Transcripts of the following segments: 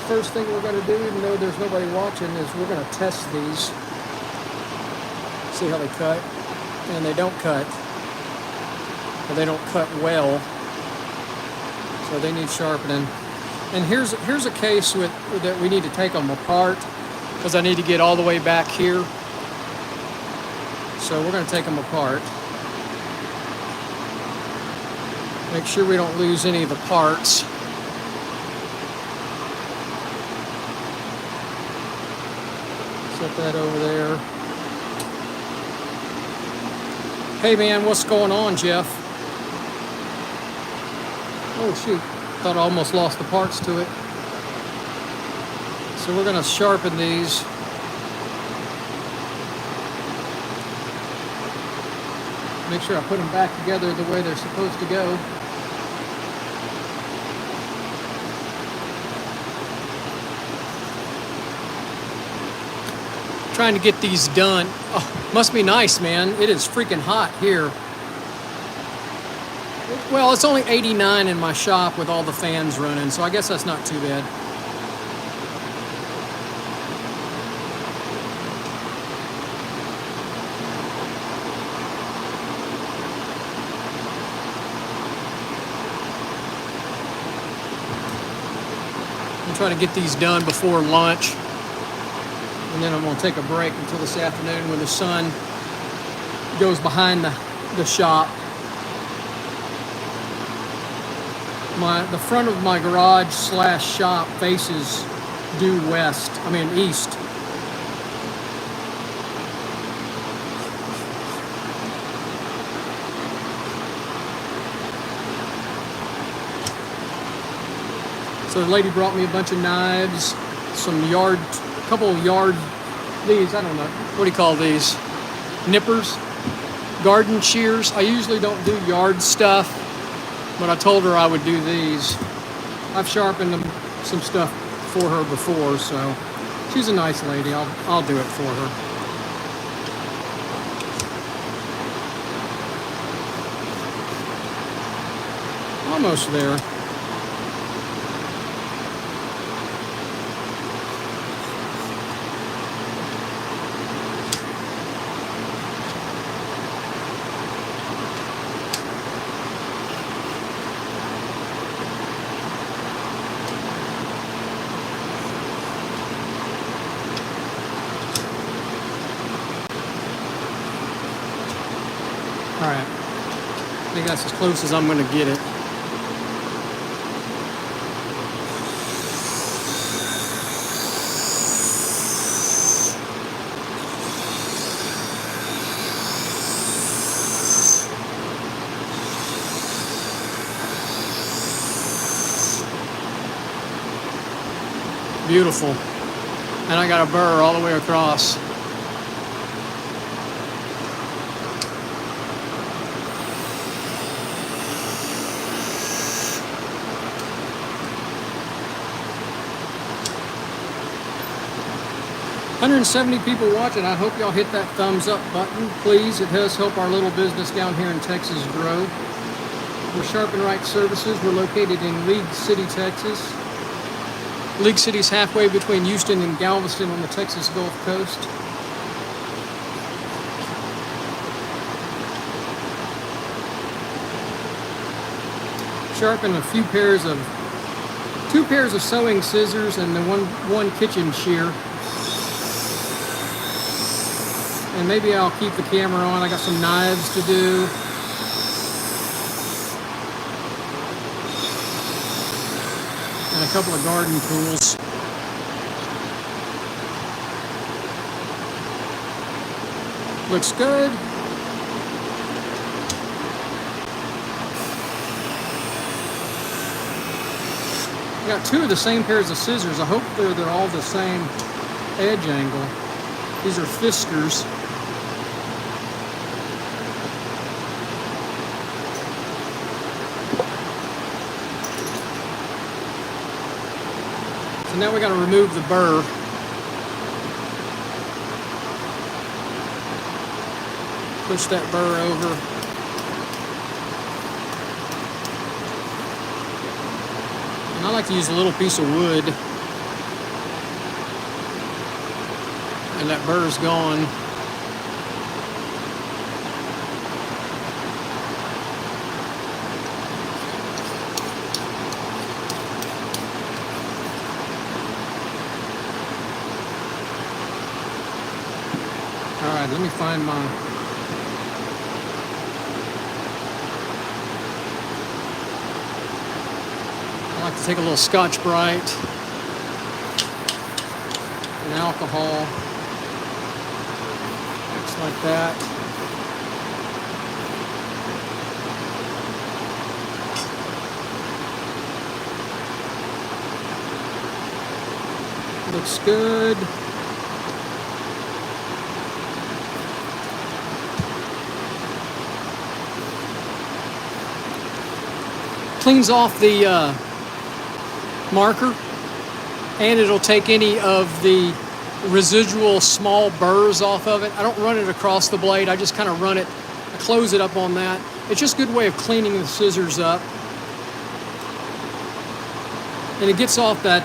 first thing we're going to do, even though there's nobody watching, is we're going to test these. See how they cut. And they don't cut. Or they don't cut well. So they need sharpening. And here's a case that we need to take them apart, because I need to get all the way back here. So we're going to take them apart. Make sure we don't lose any of the parts. Set that over there. Hey man, what's going on, Jeff? Oh shoot, thought I almost lost the parts to it. So we're going to sharpen these. Make sure I put them back together the way they're supposed to go. Trying to get these done. Oh, must be nice, man. It is freaking hot here. Well, it's only 89 in my shop with all the fans running, so I guess that's not too bad. Try to get these done before lunch, and then I'm going to take a break until this afternoon when the sun goes behind the shop. The front of my garage / shop faces due east. So the lady brought me a bunch of knives, couple of yard, these, I don't know, what do you call these? Nippers, garden shears. I usually don't do yard stuff, but I told her I would do these. I've sharpened some stuff for her before, so she's a nice lady. I'll do it for her. Almost there. All right, I think that's as close as I'm going to get it. Beautiful. And I got a burr all the way across. $170 people watching. I hope y'all hit that thumbs up button, please. It does help our little business down here in Texas grow. We're Sharpen Right Services. We're located in League City, Texas. League City's halfway between Houston and Galveston on the Texas Gulf Coast. Sharpen two pairs of sewing scissors and then one kitchen shear. And maybe I'll keep the camera on. I got some knives to do. And a couple of garden tools. Looks good. I got two of the same pairs of scissors. I hope they're all the same edge angle. These are Fiskars. So now we got to remove the burr. Push that burr over. And I like to use a little piece of wood. And that burr's gone. All right, let me find my... I like to take a little Scotch-Brite and alcohol, just like that. Looks good. Cleans off the marker, and it'll take any of the residual small burrs off of it. I don't run it across the blade. I just kind of run it, I close it up on that. It's just a good way of cleaning the scissors up. And it gets off that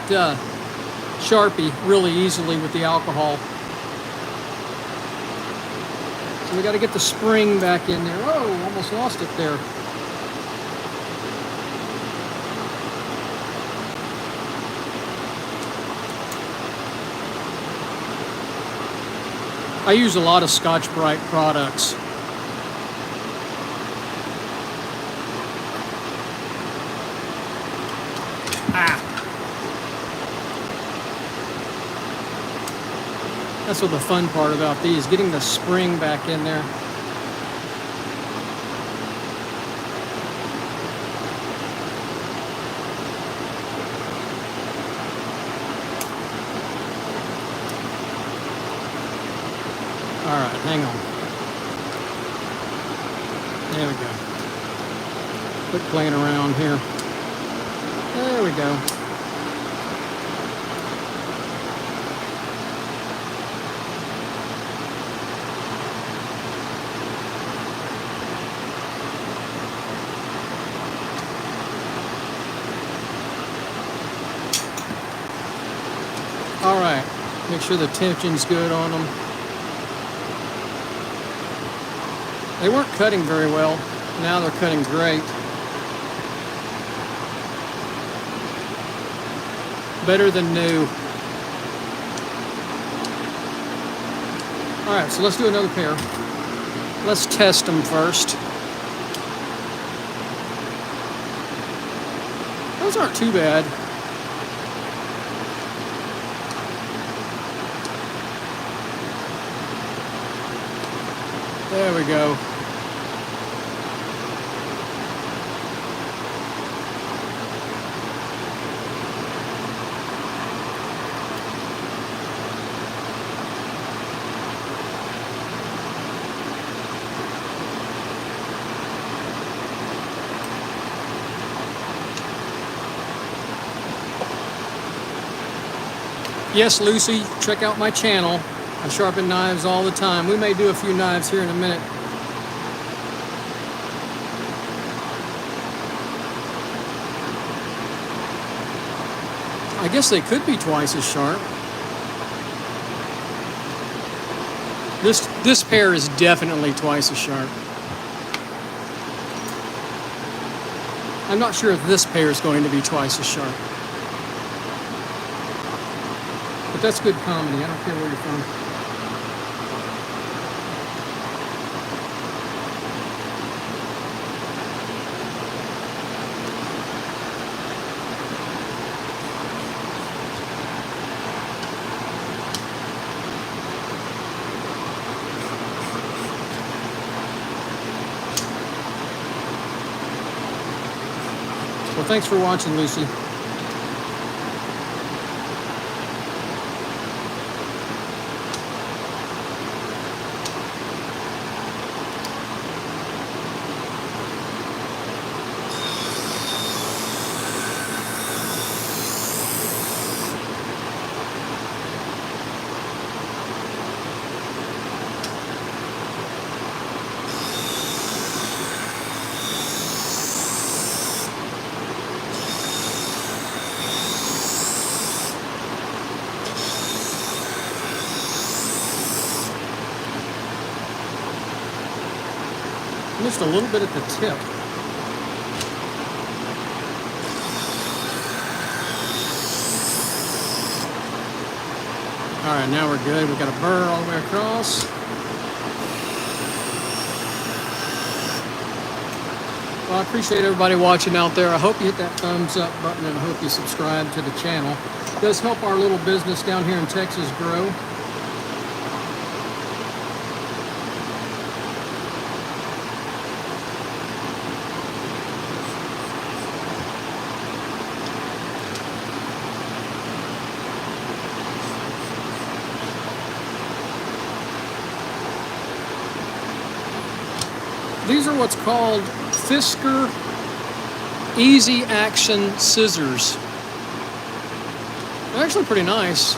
Sharpie really easily with the alcohol. So we got to get the spring back in there. Oh, almost lost it there. I use a lot of Scotch-Brite products. That's what the fun part about these, getting the spring back in there. All right, hang on. There we go. Quit playing around here. There we go. All right, make sure the tension's good on them. They weren't cutting very well. Now they're cutting great. Better than new. All right, so let's do another pair. Let's test them first. Those aren't too bad. There we go. Yes, Lucy, check out my channel. I sharpen knives all the time. We may do a few knives here in a minute. I guess they could be twice as sharp. This pair is definitely twice as sharp. I'm not sure if this pair is going to be twice as sharp. But that's good comedy. I don't care where you're from. Well, thanks for watching, Lucy. Just a little bit at the tip. All right, now we're good. We've got a burr all the way across. Well, I appreciate everybody watching out there. I hope you hit that thumbs up button, and I hope you subscribe to the channel. It does help our little business down here in Texas grow. These are what's called Fiskars Easy Action Scissors. They're actually pretty nice.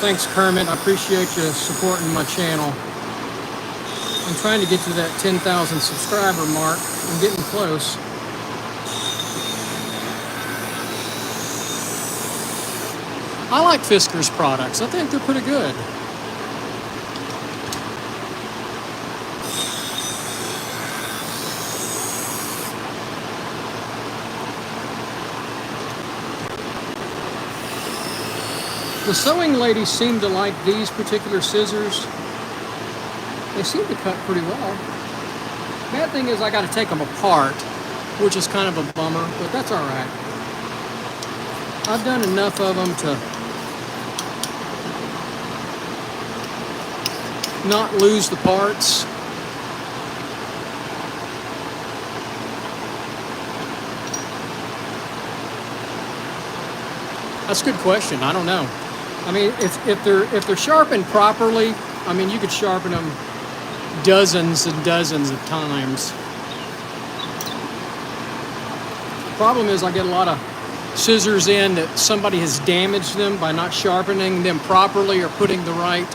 Thanks, Kermit. I appreciate you supporting my channel. I'm trying to get to that 10,000 subscriber mark. I'm getting close. I like Fiskars products. I think they're pretty good. The sewing ladies seem to like these particular scissors. They seem to cut pretty well. Bad thing is I got to take them apart, which is kind of a bummer, but that's all right. I've done enough of them to not lose the parts. That's a good question. I don't know. I mean, if they're sharpened properly, I mean, you could sharpen them dozens and dozens of times. Problem is, I get a lot of scissors in that somebody has damaged them by not sharpening them properly or putting the right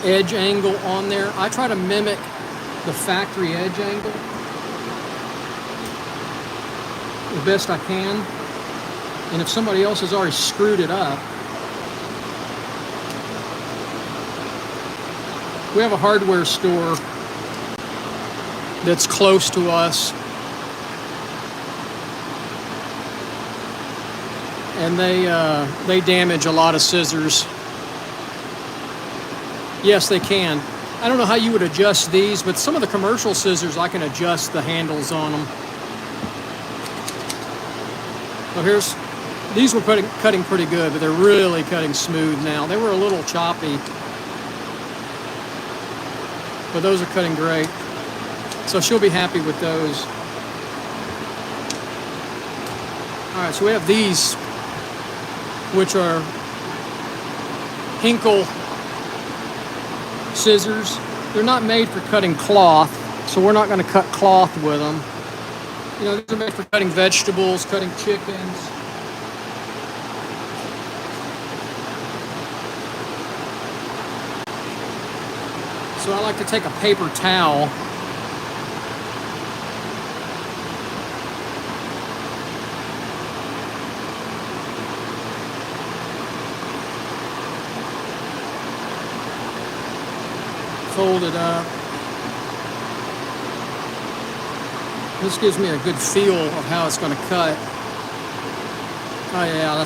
edge angle on there. I try to mimic the factory edge angle the best I can. And if somebody else has already screwed it up, we have a hardware store that's close to us, and they damage a lot of scissors. Yes, they can. I don't know how you would adjust these, but some of the commercial scissors, I can adjust the handles on them. So these were cutting pretty good, but they're really cutting smooth now. They were a little choppy, but those are cutting great. So she'll be happy with those. All right, so we have these, which are Hinkle scissors. They're not made for cutting cloth, so we're not going to cut cloth with them. You know, these are made for cutting vegetables, cutting chickens. So I like to take a paper towel fold it up. This gives me a good feel of how it's going to cut. Oh yeah,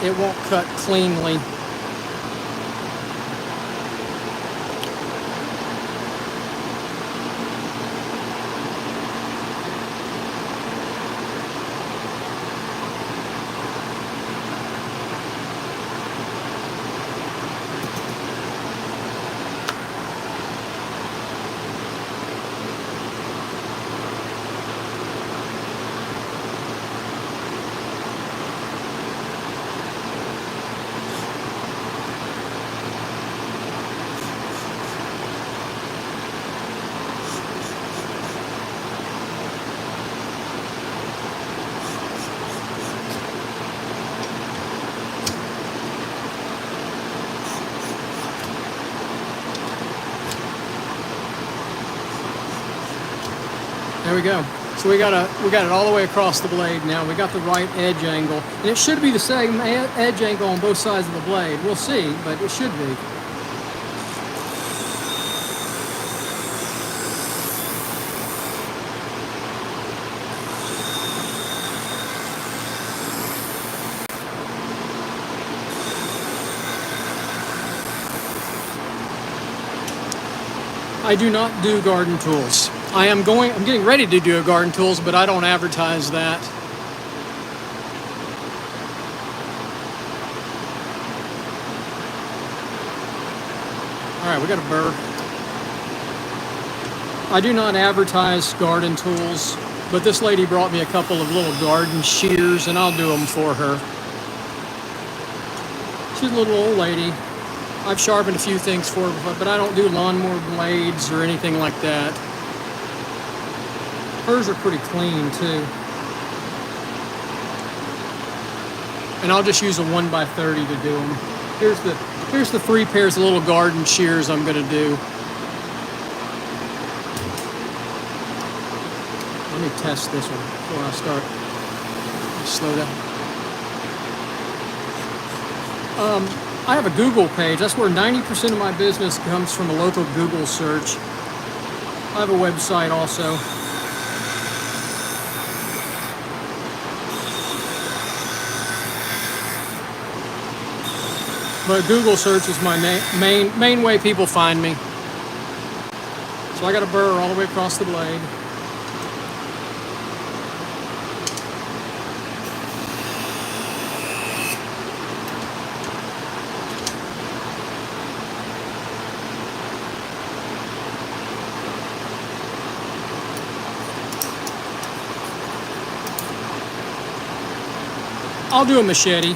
it won't cut cleanly. There we go. So we got it all the way across the blade now. We got the right edge angle. And it should be the same edge angle on both sides of the blade. We'll see, but it should be. I do not do garden tools. I'm getting ready to do a garden tools, but I don't advertise that. All right, we got a burr. I do not advertise garden tools, but this lady brought me a couple of little garden shears, and I'll do them for her. She's a little old lady. I've sharpened a few things for her, but I don't do lawnmower blades or anything like that. Hers are pretty clean too. And I'll just use a 1x30 to do them. Here's the 3 pairs of little garden shears I'm gonna do. Let me test this one before I start. Slow down. I have a Google page. That's where 90% of my business comes from, a local Google search. I have a website also. But Google search is my main way people find me. So I got a burr all the way across the blade. I'll do a machete.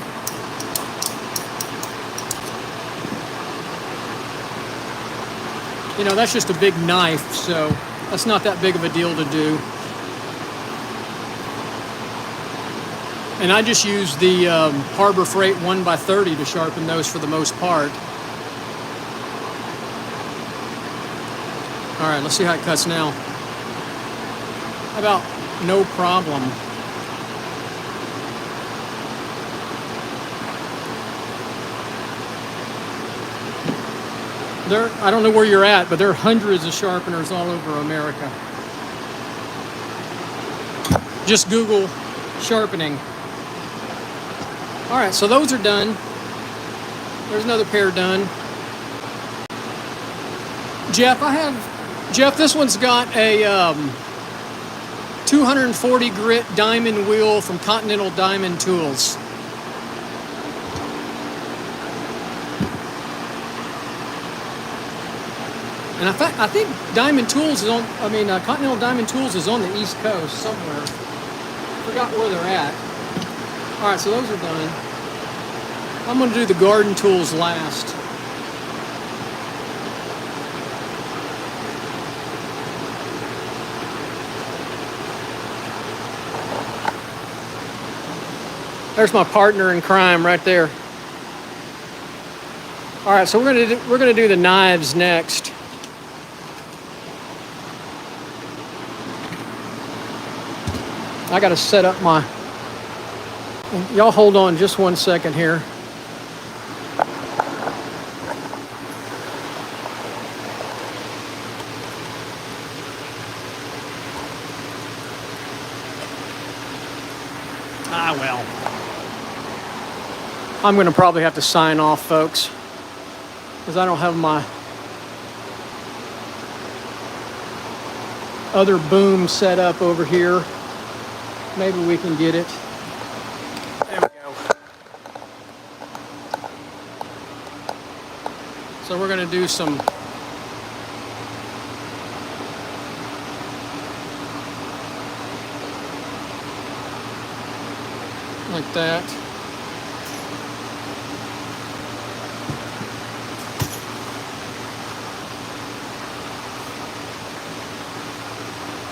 You know, that's just a big knife, so that's not that big of a deal to do. And I just use the Harbor Freight 1x30 to sharpen those for the most part. All right, let's see how it cuts now. About no problem. I don't know where you're at, but there are hundreds of sharpeners all over America. Just Google sharpening. All right, so those are done. There's another pair done. Jeff, this one's got a 240 grit diamond wheel from Continental Diamond Tools. And I think Diamond Tools is on, Continental Diamond Tools is on the East Coast somewhere. Forgot where they're at. All right, so those are done. I'm gonna do the garden tools last. There's my partner in crime right there. All right, so we're gonna do the knives next. I got to set up my... Y'all hold on just 1 second here. Ah, well. I'm going to probably have to sign off, folks, because I don't have my other boom set up over here. Maybe we can get it. There we go. So we're going to do some like that.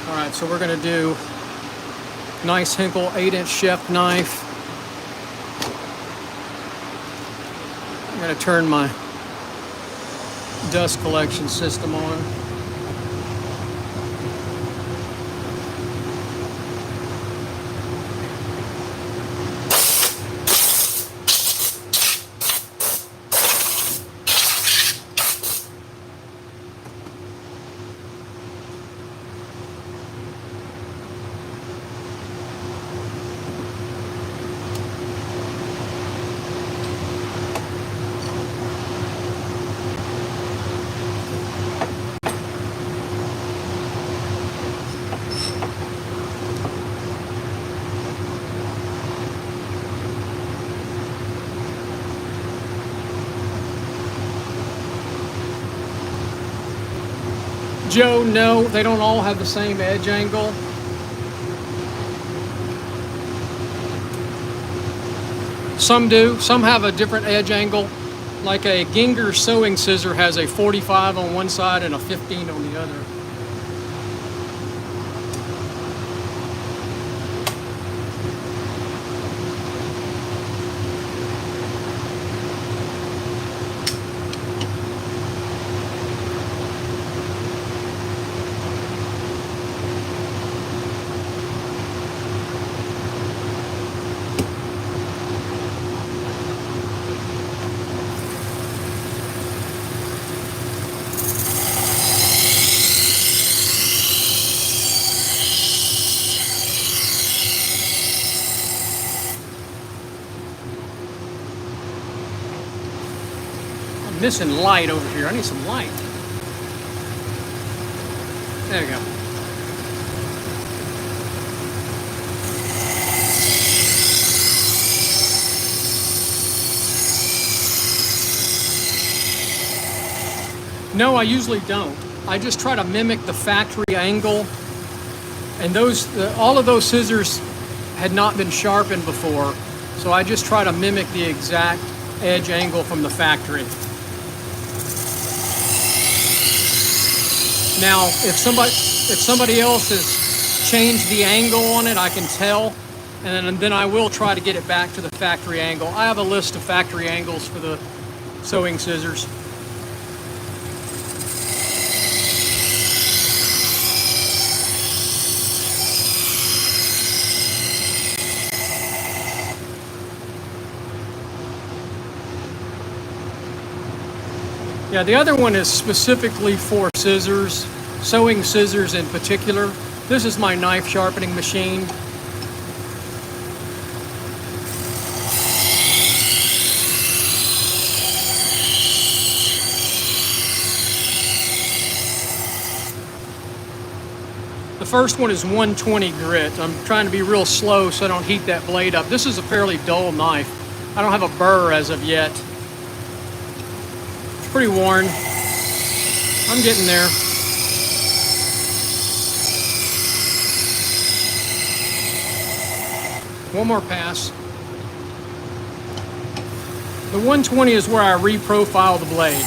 All right, so we're going to do nice Hinkle 8-inch chef knife. I'm going to turn my dust collection system on. Joe, no, they don't all have the same edge angle. Some do. Some have a different edge angle. Like a Ginger sewing scissor has a 45 on one side and a 15 on the other. Missing light over here. I need some light. There you go. No, I usually don't. I just try to mimic the factory angle. And all of those scissors had not been sharpened before, so I just try to mimic the exact edge angle from the factory. Now, if somebody else has changed the angle on it, I can tell, and then I will try to get it back to the factory angle. I have a list of factory angles for the sewing scissors. Yeah, the other one is specifically for scissors, sewing scissors in particular. This is my knife sharpening machine. The first one is 120 grit. I'm trying to be real slow so I don't heat that blade up. This is a fairly dull knife. I don't have a burr as of yet. Pretty worn. I'm getting there. One more pass. The 120 is where I reprofile the blade.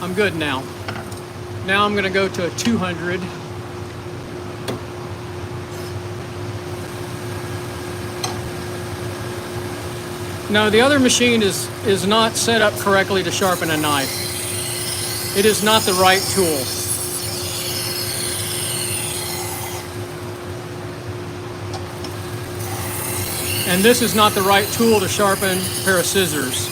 I'm good now. Now I'm going to go to a 200. No, the other machine is not set up correctly to sharpen a knife. It is not the right tool. And this is not the right tool to sharpen a pair of scissors.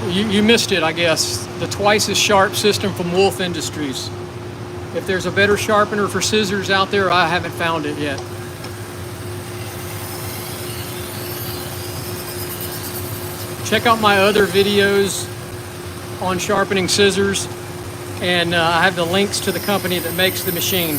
You missed it, I guess. The twice as sharp system from Wolff Industries. If there's a better sharpener for scissors out there, I haven't found it yet. Check out my other videos on sharpening scissors, and I have the links to the company that makes the machine.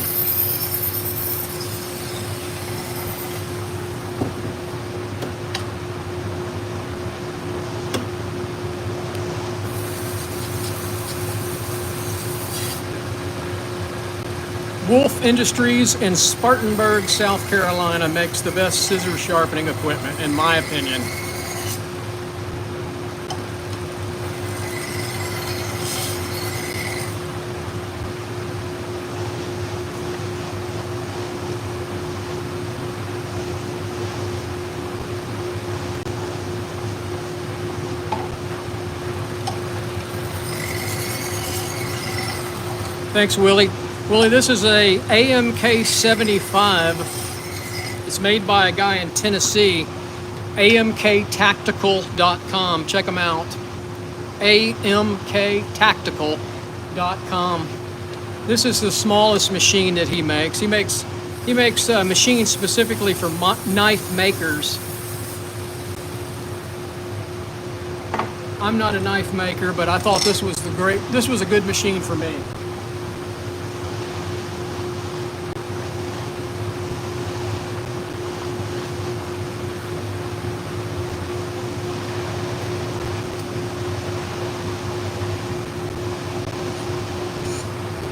Wolff Industries in Spartanburg, South Carolina makes the best scissor sharpening equipment, in my opinion. Thanks, Willie. Willie, this is a AMK 75. It's made by a guy in Tennessee. AMKtactical.com. Check them out. AMKtactical.com. This is the smallest machine that he makes. He makes machines specifically for knife makers. I'm not a knife maker, but I thought this was a good machine for me.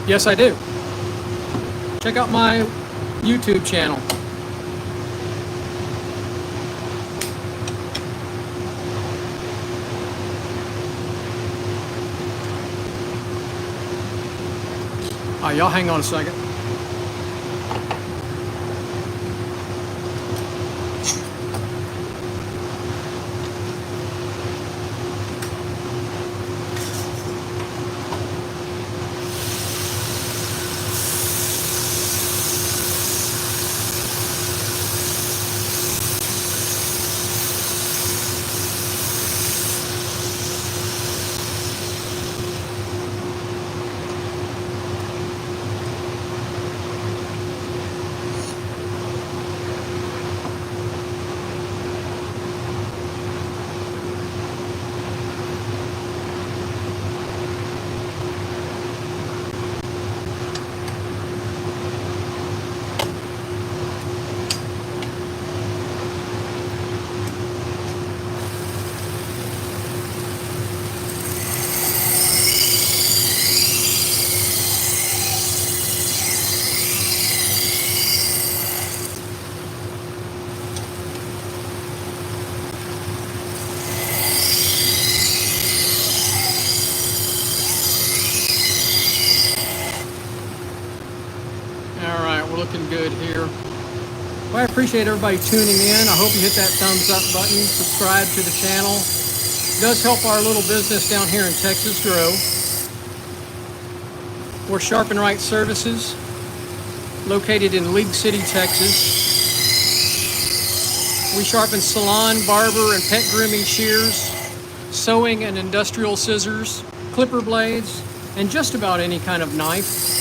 Yes, I do. Check out my YouTube channel. All right, y'all hang on a second. Looking good here. Well, I appreciate everybody tuning in. I hope you hit that thumbs up button, subscribe to the channel. It does help our little business down here in Texas grow. We're Sharp and Right Services, located in League City, Texas. We sharpen salon, barber, and pet grooming shears, sewing and industrial scissors, clipper blades, and just about any kind of knife.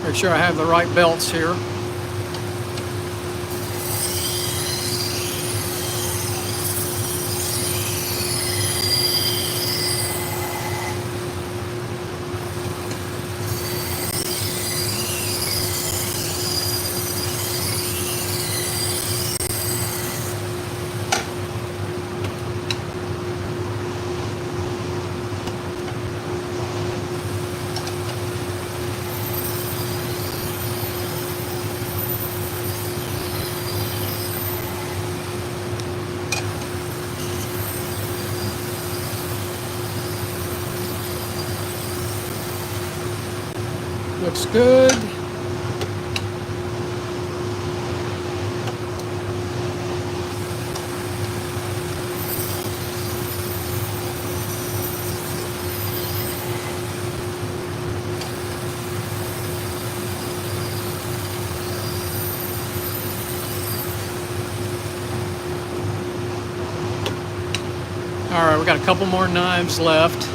Make sure I have the right belts here. Looks good. All right, we got a couple more knives left.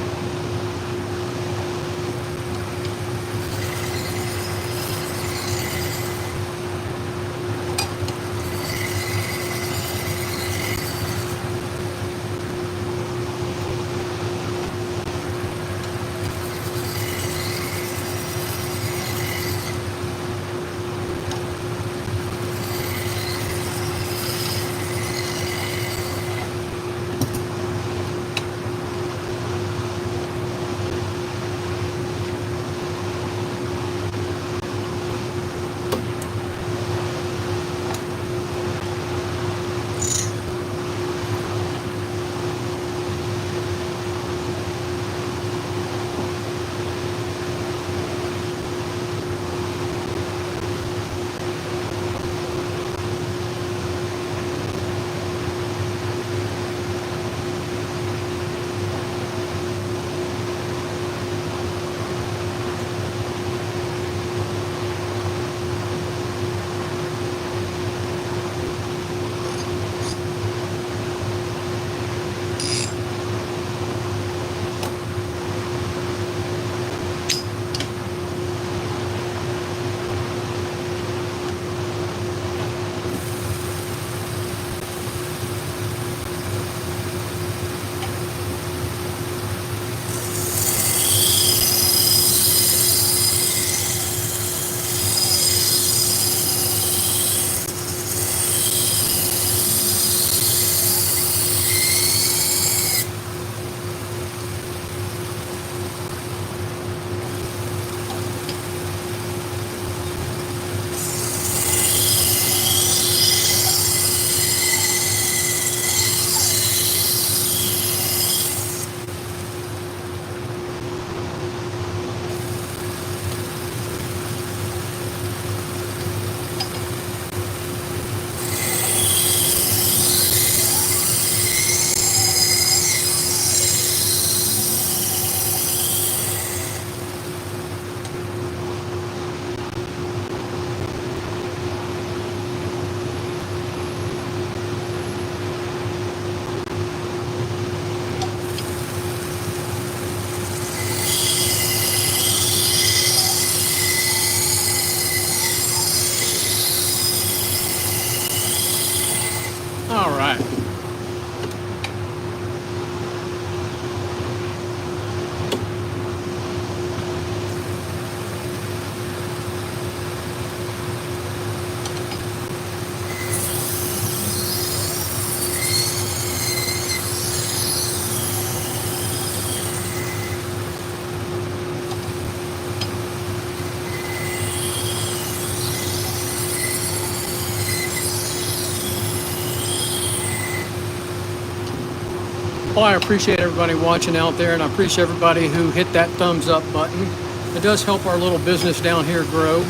Well, I appreciate everybody watching out there, and I appreciate everybody who hit that thumbs up button. It does help our little business down here grow.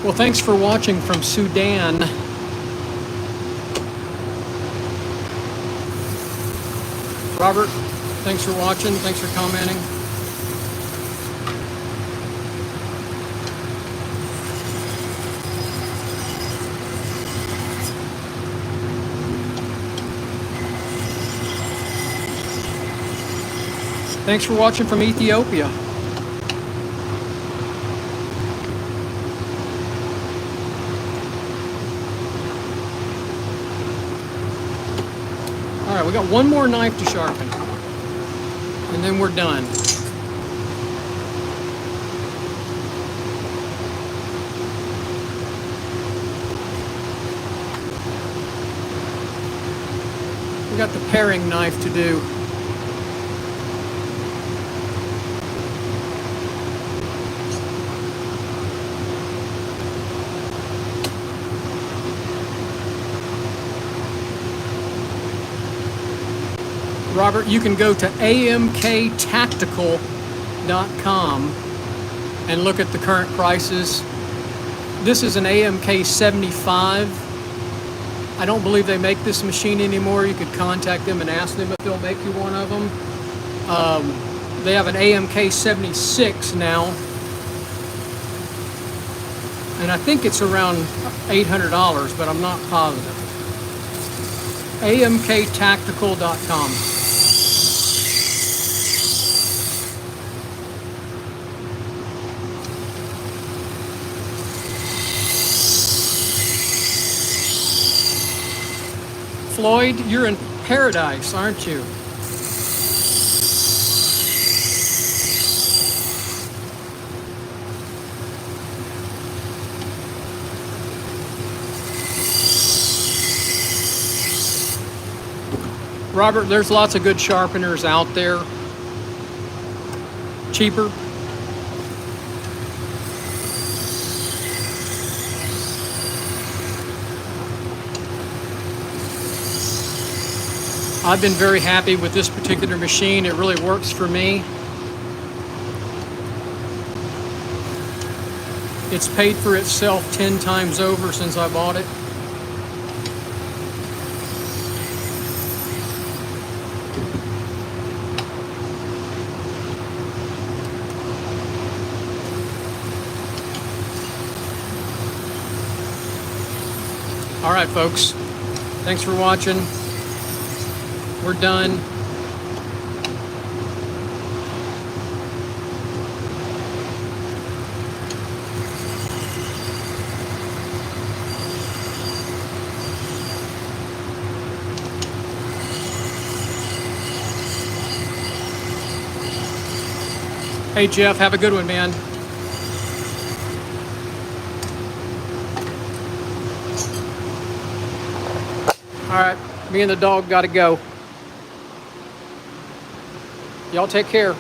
Well, thanks for watching from Sudan. Robert, thanks for watching. Thanks for commenting. Thanks for watching from Ethiopia. All right, we got one more knife to sharpen, and then we're done. We got the paring knife to do. Robert, you can go to amktactical.com and look at the current prices. This is an AMK 75. I don't believe they make this machine anymore. You could contact them and ask them if they'll make you one of them. They have an AMK 76 now, and I think it's around $800, but I'm not positive. amktactical.com. Floyd, you're in paradise, aren't you? Robert, there's lots of good sharpeners out there. Cheaper. I've been very happy with this particular machine. It really works for me. It's paid for itself 10 times over since I bought it. All right, folks. Thanks for watching. We're done. Hey, Jeff, have a good one, man. All right, me and the dog got to go. Y'all take care.